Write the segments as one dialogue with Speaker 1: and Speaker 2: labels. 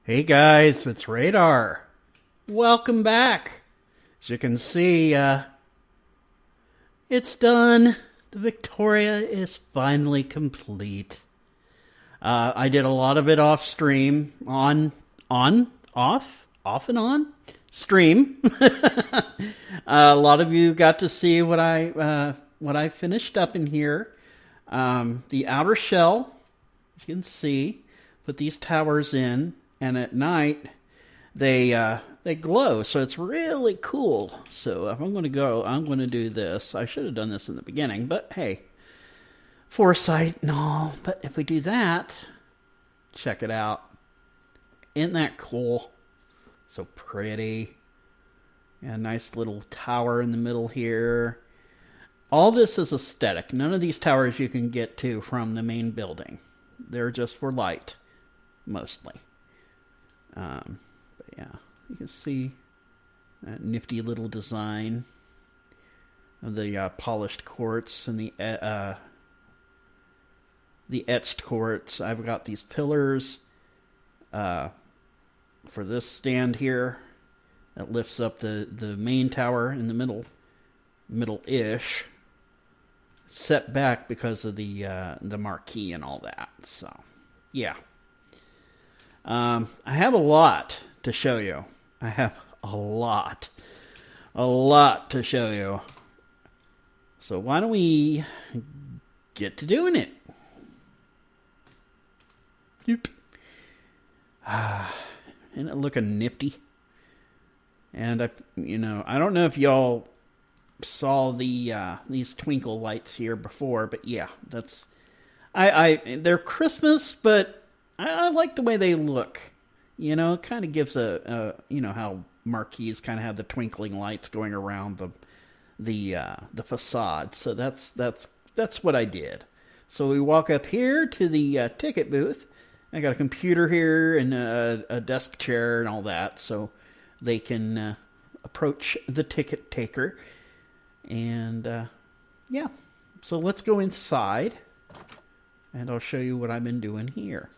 Speaker 1: Hey guys, it's Radar. Welcome back. As you can see, it's done. The Victoria is finally complete. I did a lot of it off stream, off and on stream. A lot of you got to see what I finished up in here. The outer shell, you can see, put these towers in. And at night, they glow, so it's really cool. So if I'm going to go, I'm going to do this. I should have done this in the beginning, but hey, foresight and all. But if we do that, check it out. Isn't that cool? So pretty. And a nice little tower in the middle here. All this is aesthetic. None of these towers you can get to from the main building. They're just for light, mostly. But yeah, you can see that nifty little design of the polished quartz and the etched quartz. I've got these pillars for this stand here that lifts up the main tower in the middle-ish, set back because of the marquee and all that. So yeah. I have a lot to show you. I have a lot to show you. So why don't we get to doing it? Yep. Isn't it looking nifty? And I don't know if y'all saw these twinkle lights here before, but yeah, that's they're Christmas, but I like the way they look. You know, it kind of gives how marquees kind of have the twinkling lights going around the facade. So that's what I did. So we walk up here to the ticket booth. I got a computer here and a desk chair and all that, so they can approach the ticket taker. And yeah, so let's go inside, and I'll show you what I've been doing here.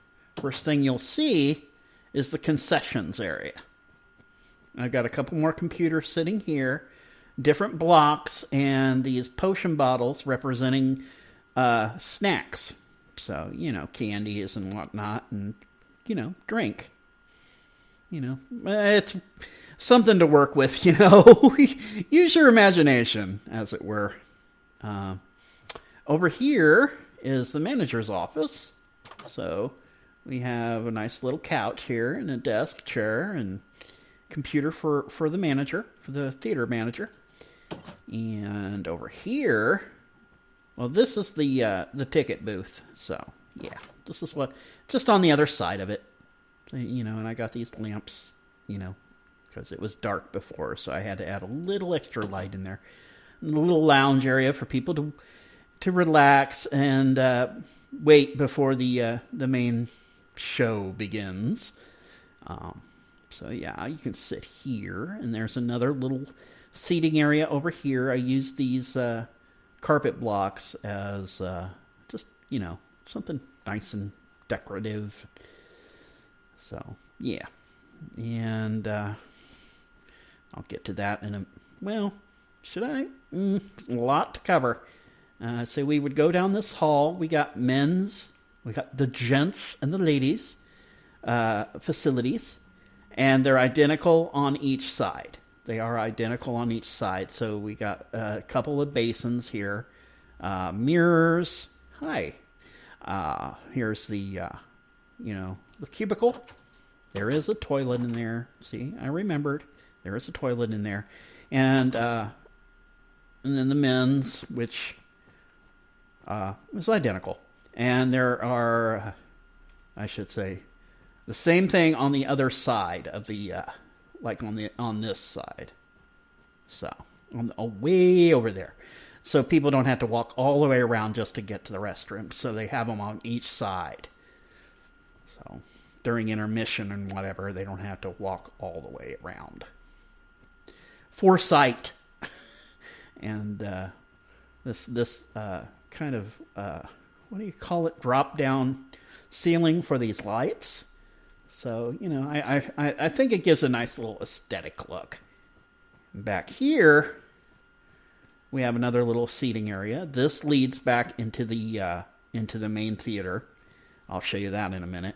Speaker 1: First thing you'll see is the concessions area. I've got a couple more computers sitting here, different blocks, and these potion bottles representing snacks. So, candies and whatnot, and, drink. It's something to work with, Use your imagination, as it were. Over here is the manager's office. So we have a nice little couch here and a desk chair and computer for the manager, for the theater manager. And over here, well, this is the ticket booth. So yeah, this is just on the other side of it. And I got these lamps, because it was dark before, so I had to add a little extra light in there. And a little lounge area for people to relax and wait before the main show begins. So yeah, you can sit here, and there's another little seating area over here. I use these carpet blocks as just something nice and decorative. So yeah, and I'll get to that should I? A lot to cover. So we would go down this hall. We got men's, we got the gents and the ladies facilities, and they're identical on each side. They are identical on each side. So we got a couple of basins here, mirrors. Hi. Here's the cubicle. There is a toilet in there. See, I remembered. There is a toilet in there, and then the men's, which is identical. And there are, I should say, the same thing on the other side of the, like on this side. So, way over there. So people don't have to walk all the way around just to get to the restroom. So they have them on each side. So during intermission and whatever, they don't have to walk all the way around. Foresight. And this kind of, what do you call it, drop-down ceiling for these lights. So, you know, I think it gives a nice little aesthetic look. Back here, we have another little seating area. This leads back into the main theater. I'll show you that in a minute.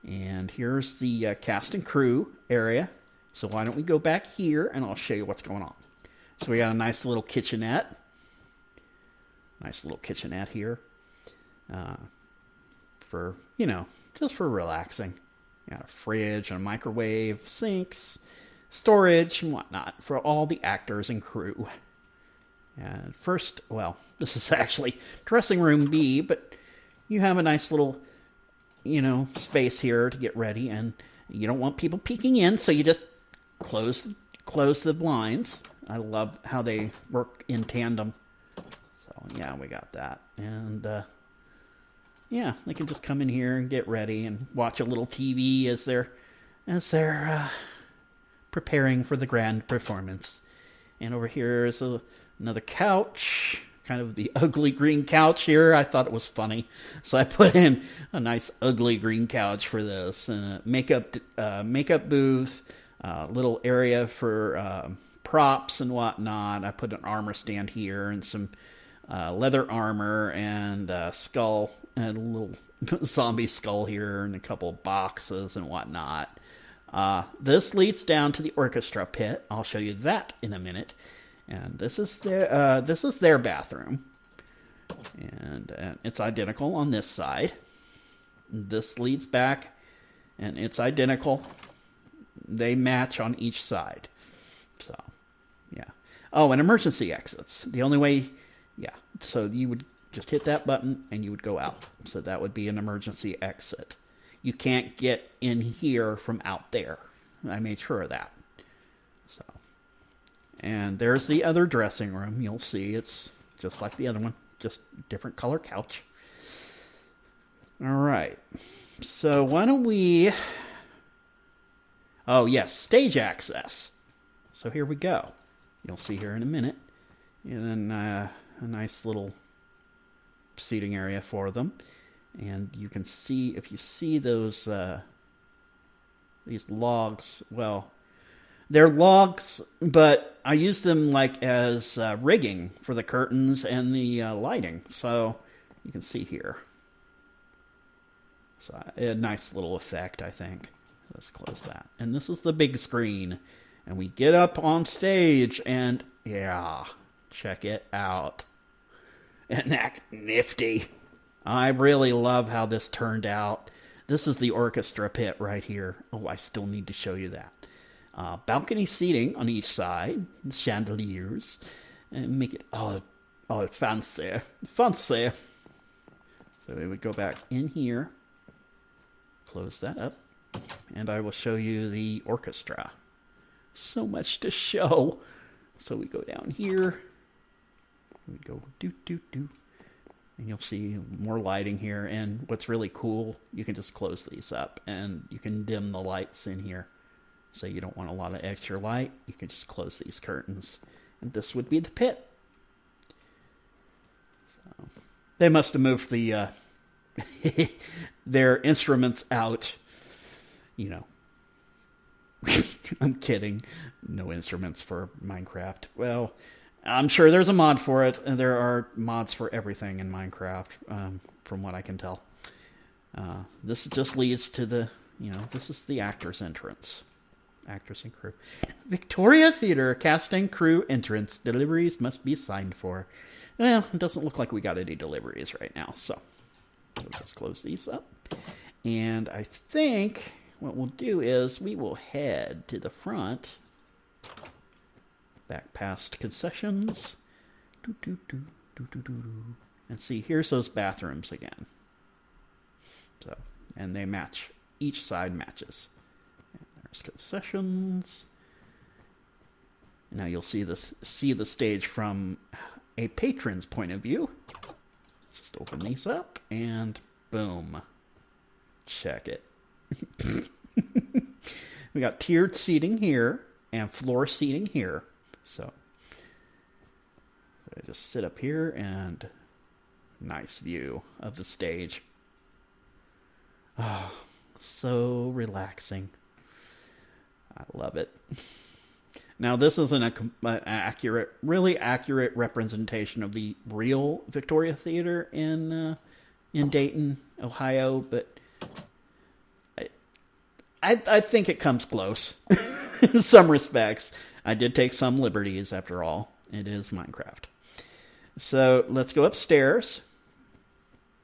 Speaker 1: And here's the cast and crew area. So why don't we go back here and I'll show you what's going on. So we got a nice little kitchenette. Nice little kitchenette here. For, you know, just for relaxing. You got a fridge, a microwave, sinks, storage, and whatnot for all the actors and crew. And first, well, this is actually dressing room B, but you have a nice little, you know, space here to get ready, and you don't want people peeking in, so you just close the blinds. I love how they work in tandem. So yeah, we got that, and yeah, they can just come in here and get ready and watch a little TV as they're preparing for the grand performance. And over here is another couch, kind of the ugly green couch here. I thought it was funny, so I put in a nice ugly green couch for this, and a makeup booth, little area for props and whatnot. I put an armor stand here and some leather armor and skull, and a little zombie skull here, and a couple boxes and whatnot. This leads down to the orchestra pit. I'll show you that in a minute. And this is their bathroom, and it's identical on this side. This leads back, and it's identical. They match on each side. So, yeah. Oh, and emergency exits. The only way, yeah. So you would just hit that button, and you would go out. So that would be an emergency exit. You can't get in here from out there. I made sure of that. So, and there's the other dressing room. You'll see it's just like the other one, just different color couch. All right. So why don't we... Oh, yes, stage access. So here we go. You'll see here in a minute. And then a nice little seating area for them. And you can see, if you see those, these logs, well, they're logs, but I use them like as rigging for the curtains and the lighting. So you can see here. So a nice little effect, I think. Let's close that. And this is the big screen. And we get up on stage and, yeah, check it out. Isn't that nifty? I really love how this turned out. This is the orchestra pit right here. Oh, I still need to show you that. Balcony seating on each side, chandeliers, and make it fancy. So we would go back in here, close that up, and I will show you the orchestra. So much to show. So we go down here. We go do. And you'll see more lighting here. And what's really cool, you can just close these up and you can dim the lights in here. So you don't want a lot of extra light. You can just close these curtains. And this would be the pit. So they must have moved the their instruments out. You know. I'm kidding. No instruments for Minecraft. Well, I'm sure there's a mod for it. And there are mods for everything in Minecraft, from what I can tell. This just leads to the, this is the actors' entrance. Actors and crew. Victoria Theater cast and crew entrance. Deliveries must be signed for. Well, it doesn't look like we got any deliveries right now, so we'll just close these up. And I think what we'll do is we will head to the front, back past concessions, and see, here's those bathrooms again. So, and they match. Each side matches. And there's concessions. Now you'll see the stage from a patron's point of view. Just open these up and boom. Check it. We got tiered seating here and floor seating here. So I just sit up here and nice view of the stage. Oh, So relaxing. I love it. Now, this isn't an really accurate representation of the real Victoria Theater in Dayton, Ohio, but I think it comes close in some respects. I did take some liberties, after all. It is Minecraft. So let's go upstairs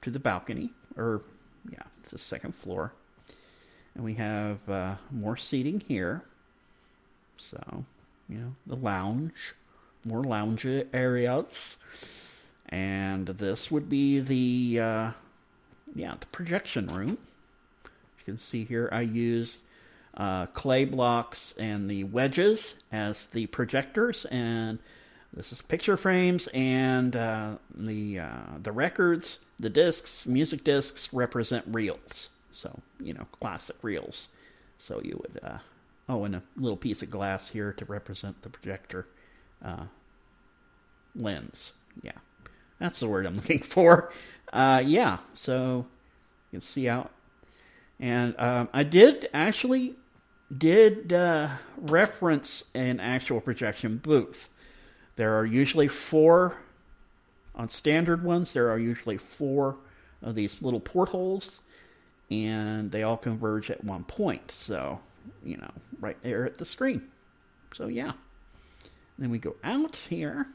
Speaker 1: to the balcony, or the second floor. And we have more seating here. So, the lounge, more lounge areas. And this would be the projection room. You can see here I used clay blocks and the wedges as the projectors, and this is picture frames, and the records, the discs, music discs represent reels. So, classic reels. So you would, and a little piece of glass here to represent the projector lens. Yeah, that's the word I'm looking for. So you can see out. And I did reference an actual projection booth. There are usually 4, on standard ones, there are usually 4 of these little portholes, and they all converge at one point. So, right there at the screen. So, yeah. Then we go out here,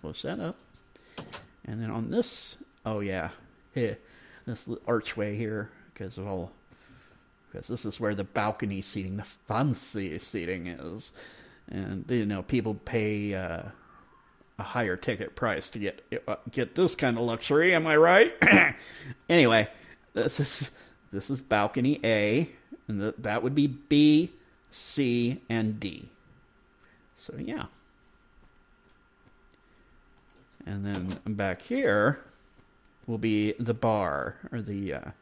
Speaker 1: close that up, and then on this, this archway here, because this is where the balcony seating, the fancy seating is. And, people pay a higher ticket price to get this kind of luxury. Am I right? Anyway, this is balcony A, and that would be B, C, and D. So, yeah. And then back here will be the bar, or the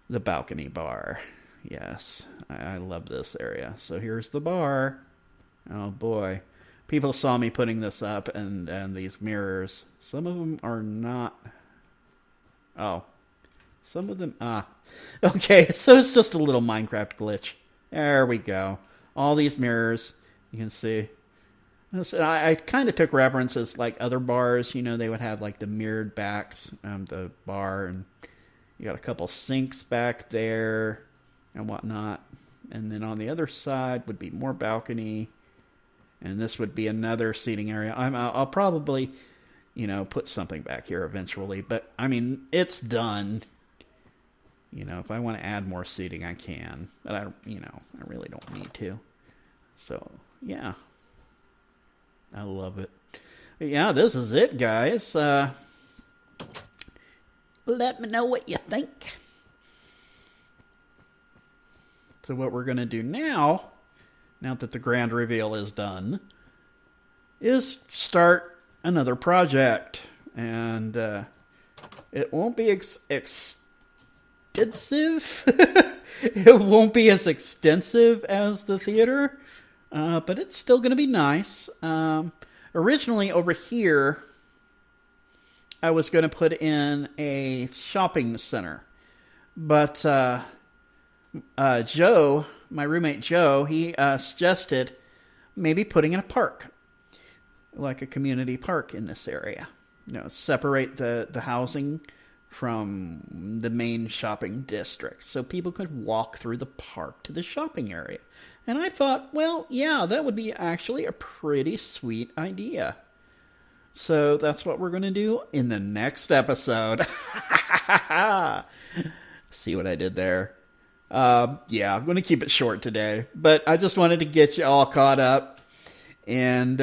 Speaker 1: balcony bar. Yes, I love this area. So here's the bar. Oh boy. People saw me putting this up, and these mirrors. Some of them are not. Oh. Some of them. Okay, so it's just a little Minecraft glitch. There we go. All these mirrors. You can see. I kind of took references like other bars. They would have like the mirrored backs, the bar, and you got a couple sinks back there and whatnot. And then on the other side would be more balcony. And this would be another seating area. I'll probably, put something back here eventually. But, it's done. If I want to add more seating, I can. But, I really don't need to. So, yeah. I love it. But yeah, this is it, guys. Let me know what you think. So what we're going to do now that the grand reveal is done, is start another project. And it won't be extensive. It won't be as extensive as the theater, but it's still going to be nice. Originally over here, I was going to put in a shopping center. But Joe, my roommate Joe, he suggested maybe putting in a park. Like a community park in this area. Separate the housing from the main shopping district. So people could walk through the park to the shopping area. And I thought, well, yeah, that would be actually a pretty sweet idea. So that's what we're going to do in the next episode. See what I did there? I'm going to keep it short today. But I just wanted to get you all caught up and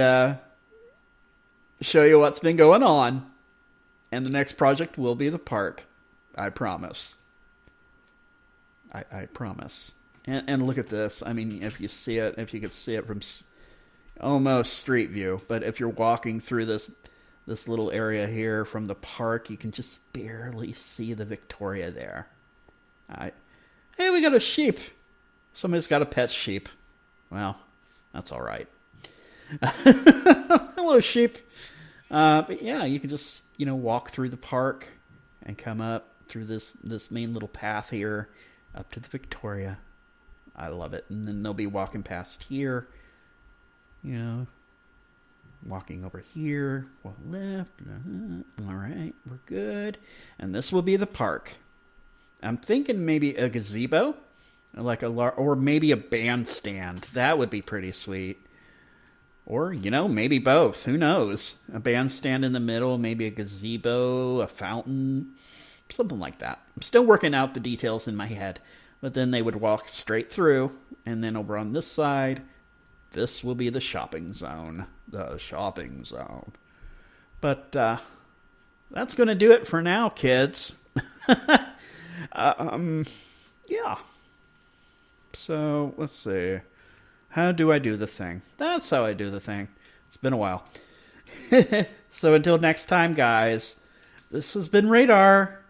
Speaker 1: show you what's been going on. And the next project will be the park. I promise. I promise. And look at this. If you could see it from almost street view. But if you're walking through this little area here from the park, you can just barely see the Victoria there. Hey, we got a sheep. Somebody's got a pet sheep. Well, that's all right. Hello, sheep. But yeah, you can just, walk through the park and come up through this main little path here up to the Victoria. I love it. And then they'll be walking past here, you know, walking over here, walk left. All right, we're good. And this will be the park. I'm thinking maybe a gazebo, like or maybe a bandstand. That would be pretty sweet. Or, you know, maybe both. Who knows? A bandstand in the middle, maybe a gazebo, a fountain, something like that. I'm still working out the details in my head. But then they would walk straight through, and then over on this side, this will be the shopping zone. The shopping zone. But that's going to do it for now, kids. Yeah. So, let's see. How do I do the thing? That's how I do the thing. It's been a while. So until next time, guys, this has been Radar.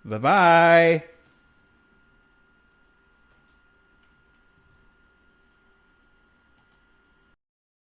Speaker 1: Bye-bye.